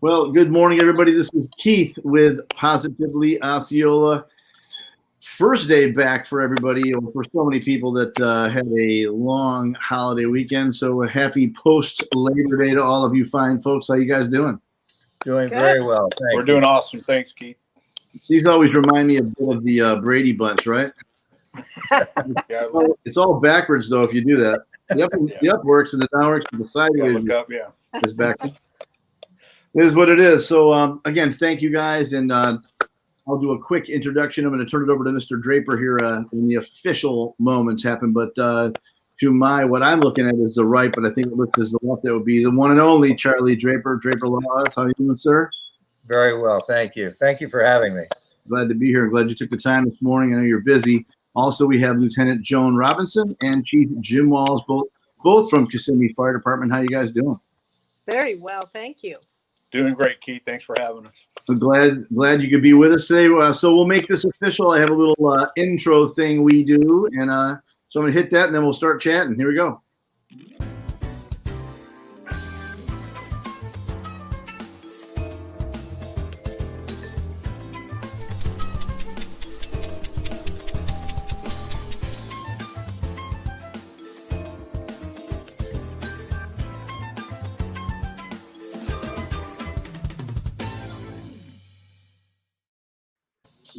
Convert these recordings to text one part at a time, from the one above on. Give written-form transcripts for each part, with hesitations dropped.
Well, good morning, everybody. This is Keith with Positively Osceola. First day back for everybody, or for so many people that had a long holiday weekend. So a happy post Labor Day to all of you fine folks. How you guys doing? Doing very well. We're doing awesome. Thanks, Keith. These always remind me a bit of the Brady Bunch, right? Yeah, It's all backwards though if you do that. The up works and the down works, and the sideways look up. Yeah. is backwards. It is what it is. So again, thank you guys, and I'll do a quick introduction. I'm going to turn it over to Mr. Draper here when the official moments happen. But to what I'm looking at is the right, but I think it looks as the left. That would be the one and only Charlie Draper. Draper Laws. How are you doing, sir? Very well. Thank you. Thank you for having me. Glad to be here. Glad you took the time this morning. I know you're busy. Also, we have Lieutenant Joan Robinson and Chief Jim Walls, both from Kissimmee Fire Department. How you guys doing? Very well, thank you. Doing great, Keith. Thanks for having us. I'm glad you could be with us today. So we'll make this official. I have a little intro thing we do, and so I'm gonna hit that, and then we'll start chatting. Here we go.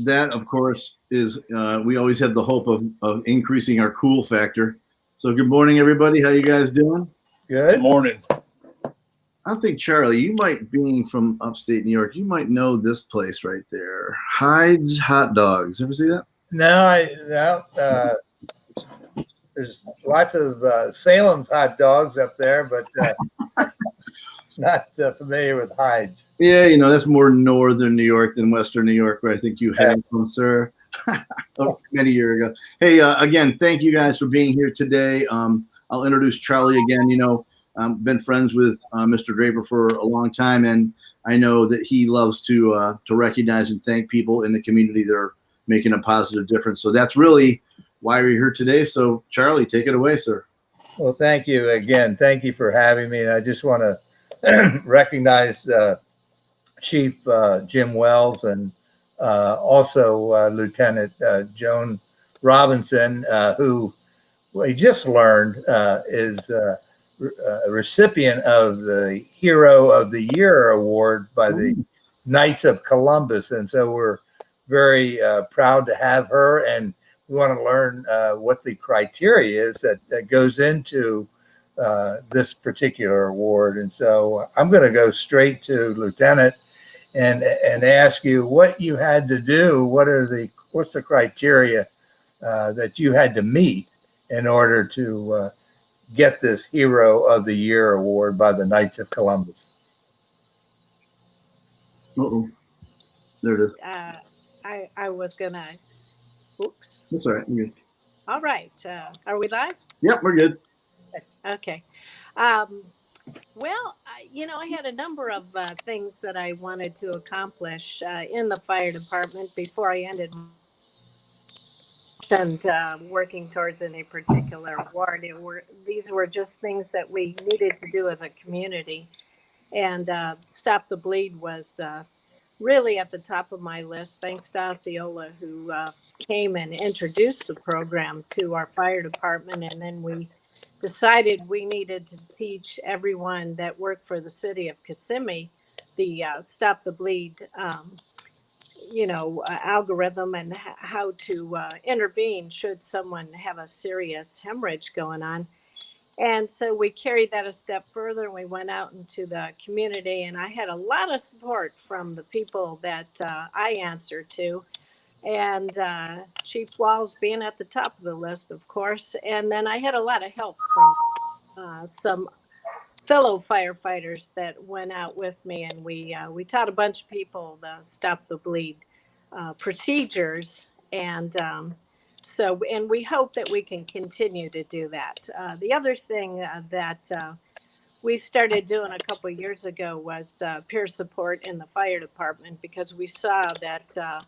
That, of course, is we always have the hope of increasing our cool factor. So good morning, everybody. How you guys doing? Good. Good morning. I think, Charlie, you might, being from upstate New York, you might know this place right there. Hyde's Hot Dogs. Ever see that? No. There's lots of Salem's hot dogs up there, but not familiar with Hyde's. Yeah, that's more northern New York than western New York, where I think you had from, sir, many years ago. Hey, again, thank you guys for being here today. I'll introduce Charlie again. Been friends with Mr. Draper for a long time, and I know that he loves to recognize and thank people in the community that are making a positive difference. So that's really why we're here today. So, Charlie, take it away, sir. Well, thank you again. Thank you for having me. And I just want to recognize Chief Jim Wells and also Lieutenant Joan Robinson, who we just learned is a recipient of the Hero of the Year award by the Knights of Columbus. And so we're very proud to have her, and we want to learn what the criteria is that goes into this particular award. And so I'm going to go straight to Lieutenant and ask you what you had to do. What's the criteria that you had to meet in order to get this Hero of the Year award by the Knights of Columbus? Uh-oh. There it is. I was gonna. Oops. That's all right. You're good. All right. Are we live? Yep, we're good. Okay. Well, I had a number of things that I wanted to accomplish in the fire department before I ended and working towards any particular award. These were just things that we needed to do as a community, and Stop the Bleed was really at the top of my list, thanks to Osceola, who came and introduced the program to our fire department. And then we decided we needed to teach everyone that worked for the city of Kissimmee the Stop the Bleed, algorithm, and how to intervene should someone have a serious hemorrhage going on. And so we carried that a step further, and we went out into the community, and I had a lot of support from the people that I answer to, and Chief Walls being at the top of the list, of course. And then I had a lot of help from some fellow firefighters that went out with me, and we taught a bunch of people the Stop the Bleed procedures, and and we hope that we can continue to do that. The other thing that we started doing a couple of years ago was peer support in the fire department, because we saw that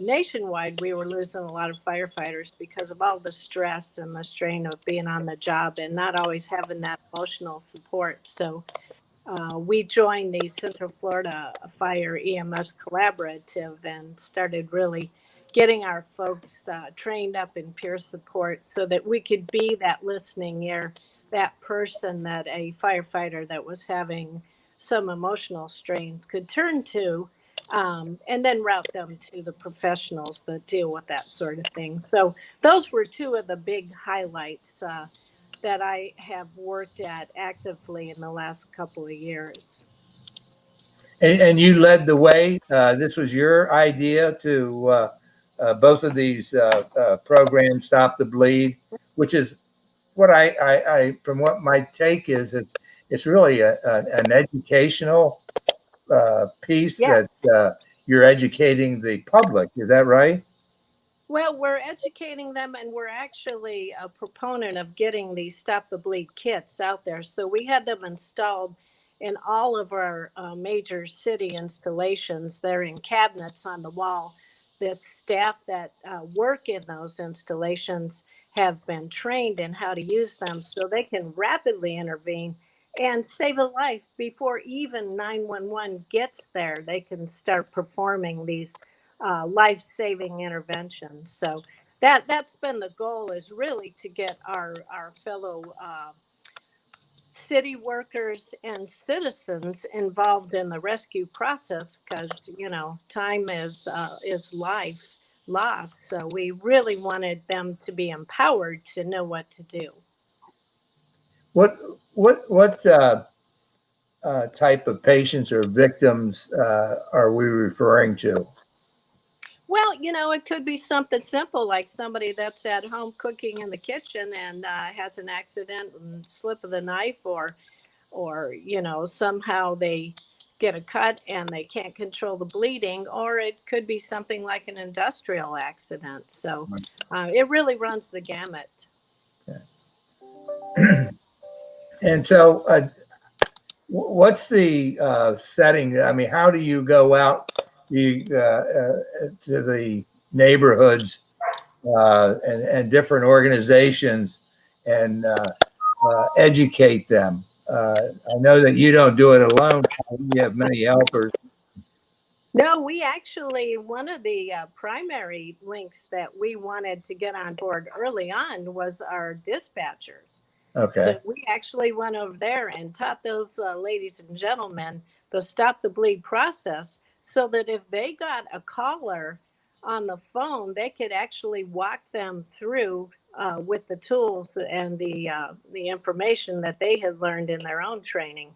nationwide we were losing a lot of firefighters because of all the stress and the strain of being on the job and not always having that emotional support. So we joined the Central Florida Fire EMS Collaborative and started really getting our folks trained up in peer support so that we could be that listening ear, that person that a firefighter that was having some emotional strains could turn to, and then route them to the professionals that deal with that sort of thing. So those were two of the big highlights that I have worked at actively in the last couple of years. And you led the way. This was your idea to both of these programs, Stop the Bleed, which is what I from what my take is, it's really an educational piece that Yes. you're educating the public. Is that right? Well, we're educating them, and we're actually a proponent of getting these Stop the Bleed kits out there. So we had them installed in all of our major city installations. They're in cabinets on the wall. The staff that work in those installations have been trained in how to use them so they can rapidly intervene and save a life before even 911 gets there. They can start performing these life-saving interventions. So that's been the goal, is really to get our fellow city workers and citizens involved in the rescue process, because time is life lost. So we really wanted them to be empowered to know what to do. What type of patients or victims are we referring to? Well, it could be something simple like somebody that's at home cooking in the kitchen and has an accident and slip of the knife, or somehow they get a cut and they can't control the bleeding, or it could be something like an industrial accident. So it really runs the gamut. And so, what's the setting? I mean, how do you go out to the neighborhoods and different organizations and educate them? I know that you don't do it alone. You have many helpers. No, we actually, one of the primary links that we wanted to get on board early on was our dispatchers. Okay. So we actually went over there and taught those ladies and gentlemen the Stop the Bleed process, so that if they got a caller on the phone, they could actually walk them through with the tools and the information that they had learned in their own training.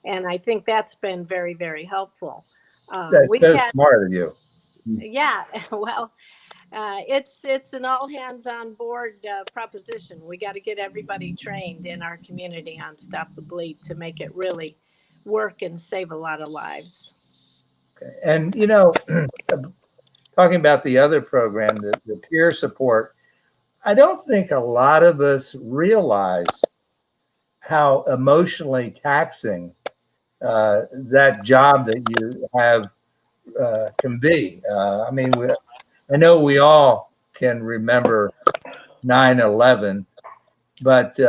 And I think that's been very, very helpful. That's We so had, smart of you. yeah, well, it's an all hands on board proposition. We got to get everybody trained in our community on Stop the Bleed to make it really work and save a lot of lives. Okay. And talking about the other program, the peer support, I don't think a lot of us realize how emotionally taxing that job that you have can be. I mean, I know we all can remember 9/11, but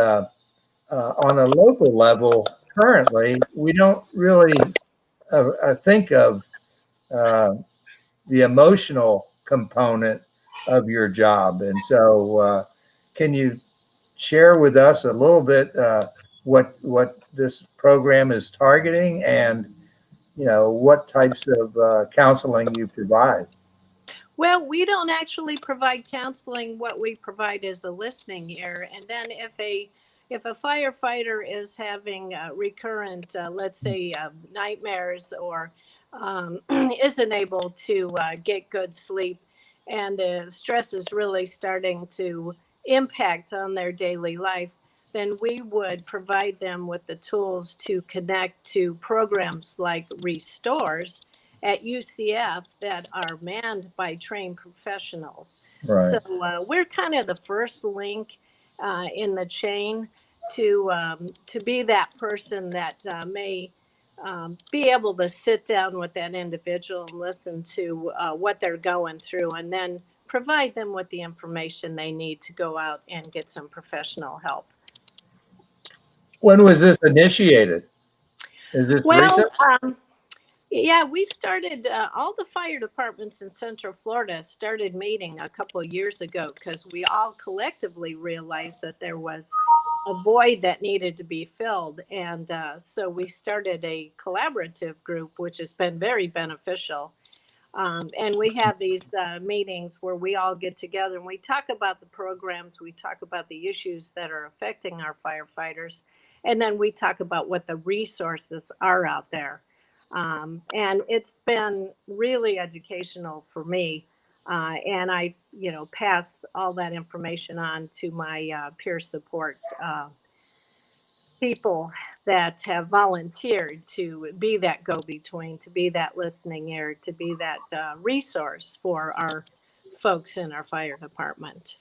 on a local level, currently, we don't really think of the emotional component of your job. And so, can you share with us a little bit what this program is targeting, and what types of counseling you provide? Well, we don't actually provide counseling. What we provide is a listening ear. And then if a firefighter is having recurrent, let's say, nightmares, or isn't able to get good sleep, and stress is really starting to impact on their daily life, then we would provide them with the tools to connect to programs like Restores at UCF that are manned by trained professionals. Right. So we're kind of the first link in the chain to be that person that may be able to sit down with that individual and listen to what they're going through, and then provide them with the information they need to go out and get some professional help. When was this initiated? Is this Well, recent? yeah, we started, all the fire departments in Central Florida started meeting a couple of years ago because we all collectively realized that there was a void that needed to be filled. And so we started a collaborative group, which has been very beneficial. And we have these meetings where we all get together and we talk about the programs, we talk about the issues that are affecting our firefighters, and then we talk about what the resources are out there. And it's been really educational for me. And I, pass all that information on to my peer support people that have volunteered to be that go-between, to be that listening ear, to be that resource for our folks in our fire department.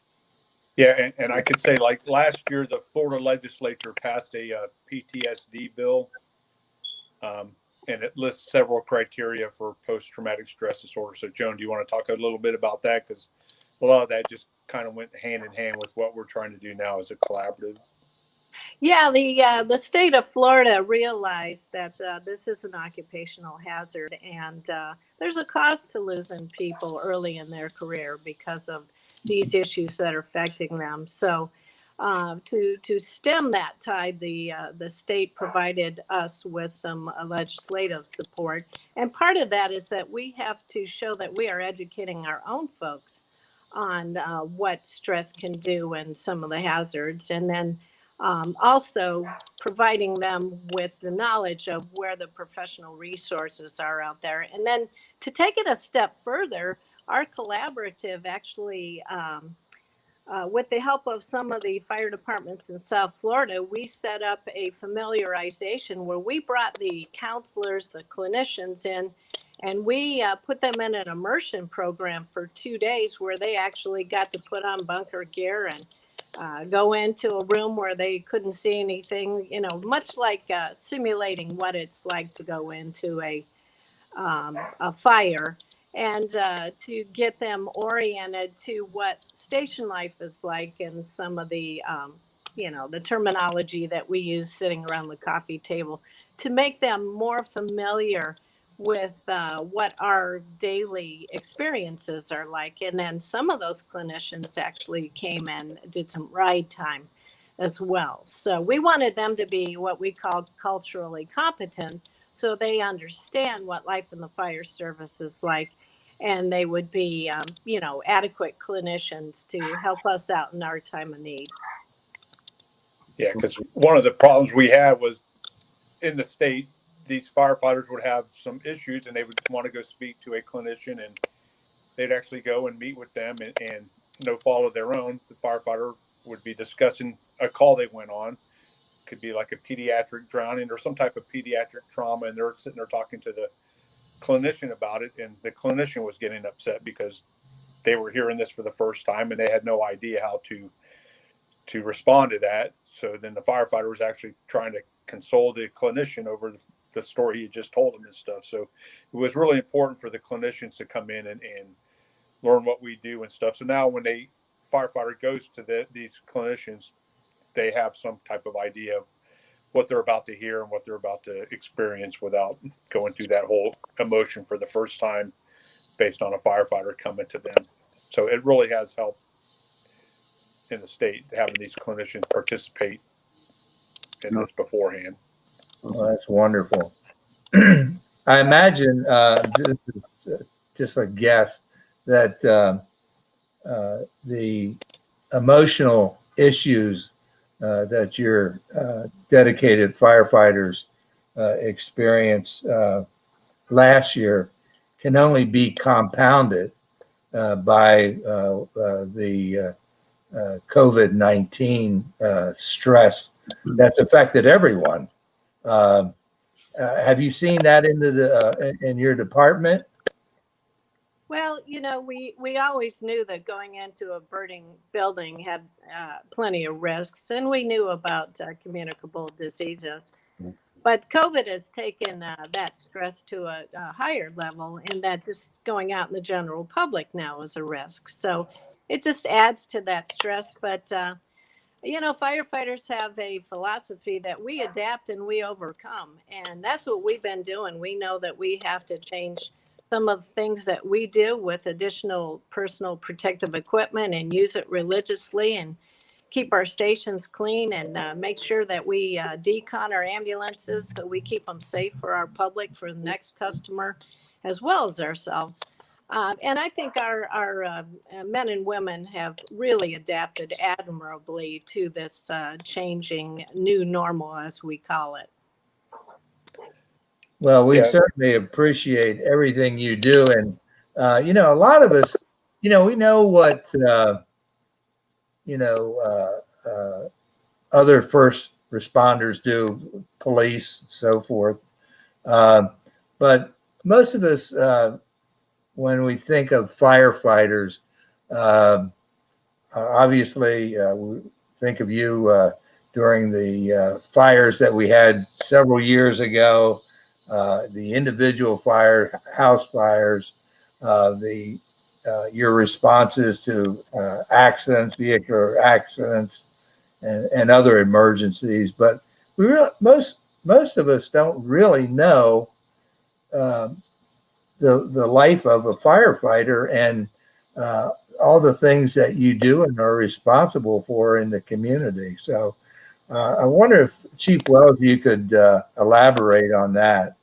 Yeah, and I could say like last year, the Florida legislature passed a PTSD bill, and it lists several criteria for post-traumatic stress disorder. So, Joan, do you want to talk a little bit about that? Because a lot of that just kind of went hand in hand with what we're trying to do now as a collaborative. Yeah, the state of Florida realized that this is an occupational hazard, and there's a cost to losing people early in their career because of these issues that are affecting them. So, to stem that tide, the state provided us with some legislative support, and part of that is that we have to show that we are educating our own folks on what stress can do and some of the hazards, and then also providing them with the knowledge of where the professional resources are out there. And then to take it a step further, our collaborative actually, with the help of some of the fire departments in South Florida, we set up a familiarization where we brought the counselors, the clinicians in, and we put them in an immersion program for 2 days where they actually got to put on bunker gear and go into a room where they couldn't see anything, much like simulating what it's like to go into a fire, and to get them oriented to what station life is like and some of the, the terminology that we use sitting around the coffee table to make them more familiar with what our daily experiences are like. And then some of those clinicians actually came and did some ride time as well. So we wanted them to be what we call culturally competent so they understand what life in the fire service is like, and they would be, adequate clinicians to help us out in our time of need. Yeah, because one of the problems we had was in the state, these firefighters would have some issues and they would want to go speak to a clinician, and they'd actually go and meet with them, and no fault of their own, the firefighter would be discussing a call they went on. Could be like a pediatric drowning or some type of pediatric trauma, and they're sitting there talking to the clinician about it, and the clinician was getting upset because they were hearing this for the first time and they had no idea how to respond to that. So then the firefighter was actually trying to console the clinician over the story he just told him and stuff. So it was really important for the clinicians to come in and learn what we do and stuff. So now when a firefighter goes to these clinicians, they have some type of idea of what they're about to hear and what they're about to experience without going through that whole emotion for the first time based on a firefighter coming to them. So it really has helped in the state having these clinicians participate in this beforehand. Well, that's wonderful. I imagine this is just a guess that the emotional issues that your dedicated firefighters experienced last year can only be compounded by the COVID-19 stress that's affected everyone. Have you seen that in your department? Well, we always knew that going into a burning building had plenty of risks, and we knew about communicable diseases. But COVID has taken that stress to a higher level, and that just going out in the general public now is a risk. So it just adds to that stress. But Firefighters have a philosophy that we adapt and we overcome. And that's what we've been doing. We know that we have to change some of the things that we do with additional personal protective equipment and use it religiously and keep our stations clean and make sure that we decon our ambulances so we keep them safe for our public, for the next customer, as well as ourselves. And I think our men and women have really adapted admirably to this changing new normal, as we call it. Well, we Yeah. certainly appreciate everything you do. And, a lot of us, we know what, other first responders do, police, so forth. But most of us, when we think of firefighters, obviously, we think of you during the fires that we had several years ago, the individual house fires, your responses to accidents, vehicular accidents, and other emergencies. But most of us don't really know the life of a firefighter and all the things that you do and are responsible for in the community. So I wonder if Chief Wells, you could elaborate on that.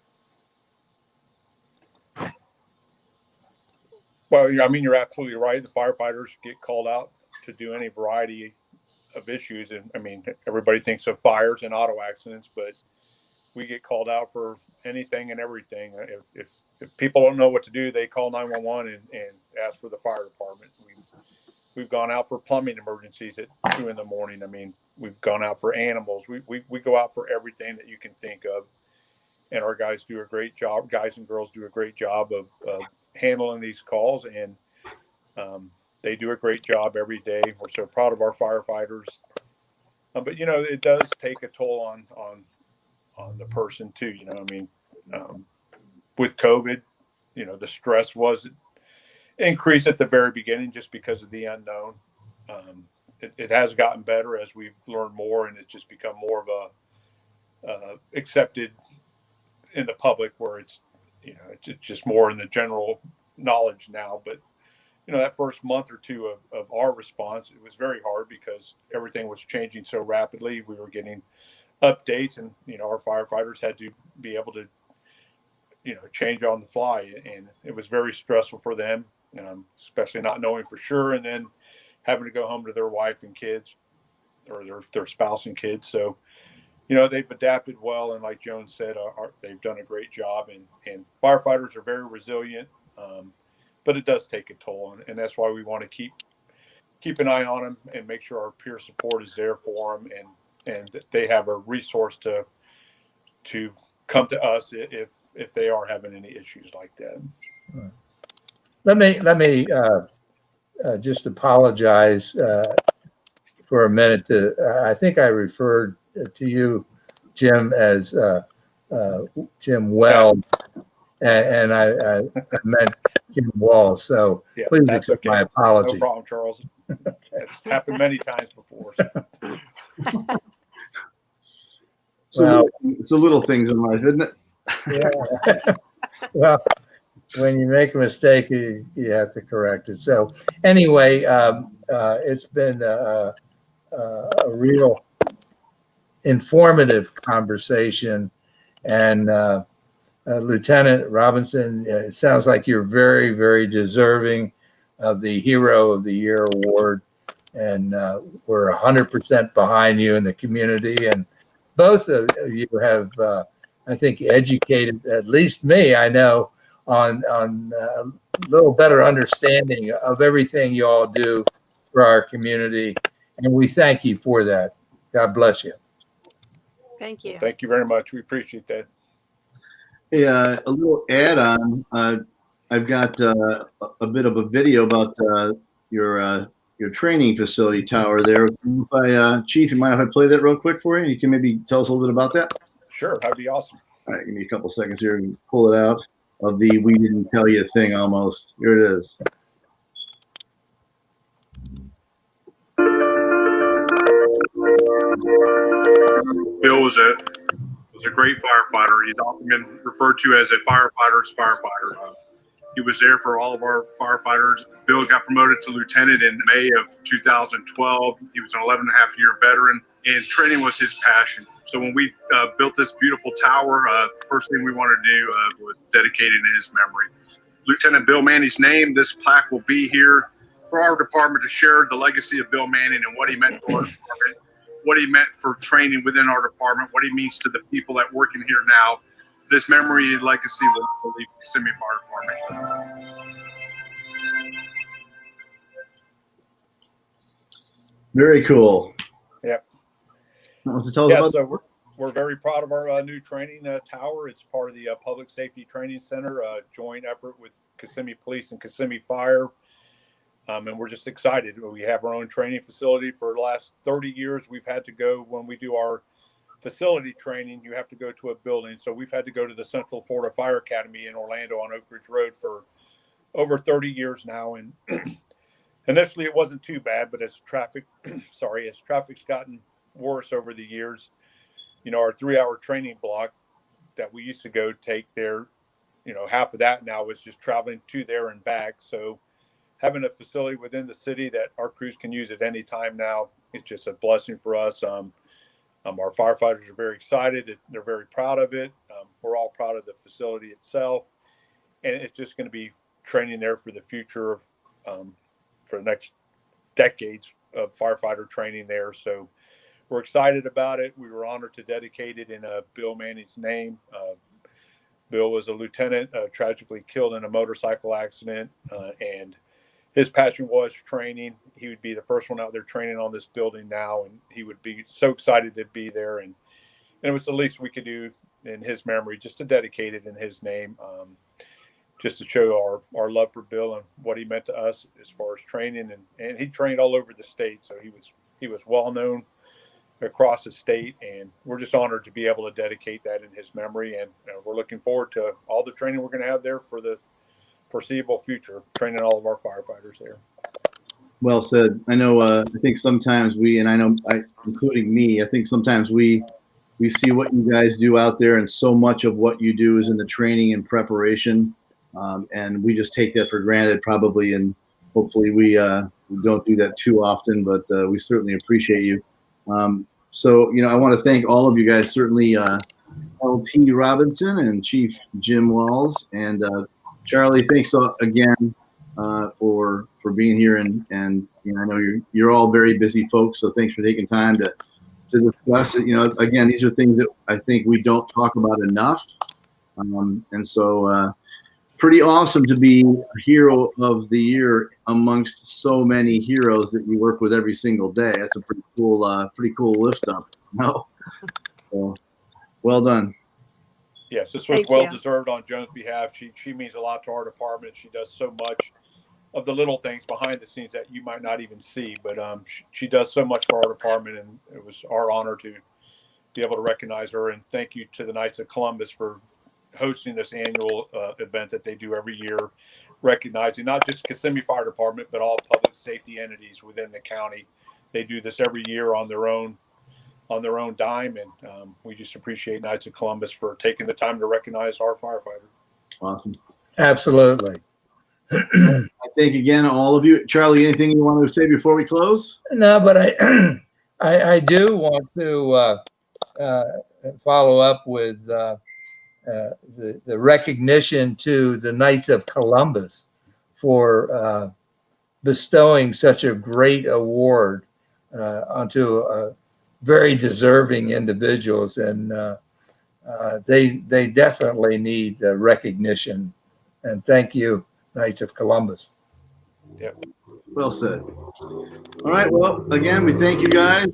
Well, I mean, you're absolutely right. The firefighters get called out to do any variety of issues. And I mean, everybody thinks of fires and auto accidents, but we get called out for anything and everything. If people don't know what to do, they call 911 and ask for the fire department. We've gone out for plumbing emergencies at 2 a.m. I mean, we've gone out for animals. We go out for everything that you can think of. And our guys do a great job. Guys and girls do a great job of handling these calls. And they do a great job every day. We're so proud of our firefighters. But, it does take a toll on the person too. I mean, with COVID, the stress was increased at the very beginning just because of the unknown. It has gotten better as we've learned more, and it's just become more of a accepted in the public, where it's just more in the general knowledge now. But that first month or two of our response, it was very hard because everything was changing so rapidly. We were getting updates, and our firefighters had to be able to change on the fly, and it was very stressful for them, especially not knowing for sure, and then having to go home to their wife and kids, or their spouse and kids. So they've adapted well, and like Joan said, they've done a great job, and firefighters are very resilient, but it does take a toll, and that's why we want to keep an eye on them and make sure our peer support is there for them, and they have a resource to come to us if they are having any issues like that. Let me just apologize for a minute. I think I referred to you, Jim, as Jim Wells, and I meant Jim Walls. So Yeah, please that's accept my okay. apology. No problem, Charles. It's happened many times before. So. It's the little things in life, isn't it? Yeah. Well, when you make a mistake, you have to correct it. So anyway, it's been a real informative conversation. And Lieutenant Robinson, it sounds like you're very, very deserving of the Hero of the Year award. And we're 100% behind you in the community. And both of you have, I think, educated at least me, I know, on a little better understanding of everything you all do for our community. And we thank you for that. God bless you. Thank you. Thank you very much. We appreciate that. Hey, a little add-on. I've got a bit of a video about your training facility tower there. Chief, you mind if I play that real quick for you? You can maybe tell us a little bit about that? Sure, that'd be awesome. All right, give me a couple seconds here and pull it out of the "we didn't tell you" thing almost. Here it is. Bill was a great firefighter. He's often been referred to as a firefighter's firefighter. He was there for all of our firefighters. Bill got promoted to lieutenant in May of 2012. He was an 11-and-a-half-year veteran, and training was his passion. So when we built this beautiful tower, the first thing we wanted to do was dedicate it in his memory. Lieutenant Bill Manning's name, this plaque will be here for our department to share the legacy of Bill Manning and what he meant to our department, what he meant for training within our department, what he means to the people that work in here now. This memory and legacy will leave Kissimmee Fire Department. Very cool. Yep. So we're very proud of our new training tower. It's part of the Public Safety Training Center, joint effort with Kissimmee Police and Kissimmee Fire. And we're just excited. We have our own training facility. For the last 30 years, we've had to go, when we do our facility training, you have to go to a building. So we've had to go to the Central Florida Fire Academy in Orlando on Oak Ridge Road for over 30 years now. And initially it wasn't too bad, but as traffic's gotten worse over the years, our 3-hour training block that we used to go take there, half of that now is just traveling to there and back. So having a facility within the city that our crews can use at any time now, it's just a blessing for us. Our firefighters are very excited. They're very proud of it. We're all proud of the facility itself. And it's just going to be training there for the future of, for the next decades of firefighter training there. So we're excited about it. We were honored to dedicate it in Bill Manning's name. Bill was a lieutenant, tragically killed in a motorcycle accident, and his passion was training. He would be the first one out there training on this building now, and he would be so excited to be there. And it was the least we could do in his memory, just to dedicate it in his name, just to show our love for Bill and what he meant to us as far as training. And he trained all over the state, so he was well known across the state, and we're just honored to be able to dedicate that in his memory. And we're looking forward to all the training we're going to have there for the foreseeable future, training all of our firefighters there. Well said. I know, I think sometimes including me, I think sometimes we see what you guys do out there, and so much of what you do is in the training and preparation. And we just take that for granted probably, and hopefully we don't do that too often, but we certainly appreciate you. So, I want to thank all of you guys, certainly LT Robinson and Chief Jim Wells, and Charlie, thanks again for being here, and I know you're all very busy folks, so thanks for taking time to discuss it. Again, these are things that I think we don't talk about enough, and so pretty awesome to be hero of the year amongst so many heroes that you work with every single day. That's a pretty cool lift up. So, well done. Yes, this was well deserved on Joan's behalf. She means a lot to our department. She does so much of the little things behind the scenes that you might not even see, but she does so much for our department, and it was our honor to be able to recognize her. And thank you to the Knights of Columbus for hosting this annual event that they do every year, recognizing not just Kissimmee Fire Department, but all public safety entities within the county. They do this every year on their own dime, and we just appreciate Knights of Columbus for taking the time to recognize our firefighter. Awesome. Absolutely. I thank again all of you. Charlie, anything you want to say before we close? No, but I do want to follow up with the recognition to the Knights of Columbus for bestowing such a great award onto very deserving individuals, and they definitely need recognition. And thank you, Knights of Columbus. Yep. Well said. All right. Well, again, we thank you guys.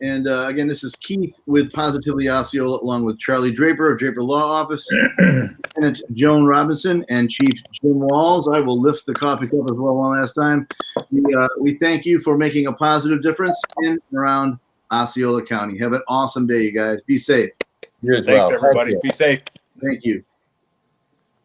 And again, this is Keith with Positively Osceola, along with Charlie Draper of Draper Law Office, Lieutenant Joan Robinson, and Chief Jim Walls. I will lift the coffee cup as well one last time. We thank you for making a positive difference in and around Osceola County. Have an awesome day, you guys. Be safe. You as Thanks, well. everybody. Be safe. Thank you.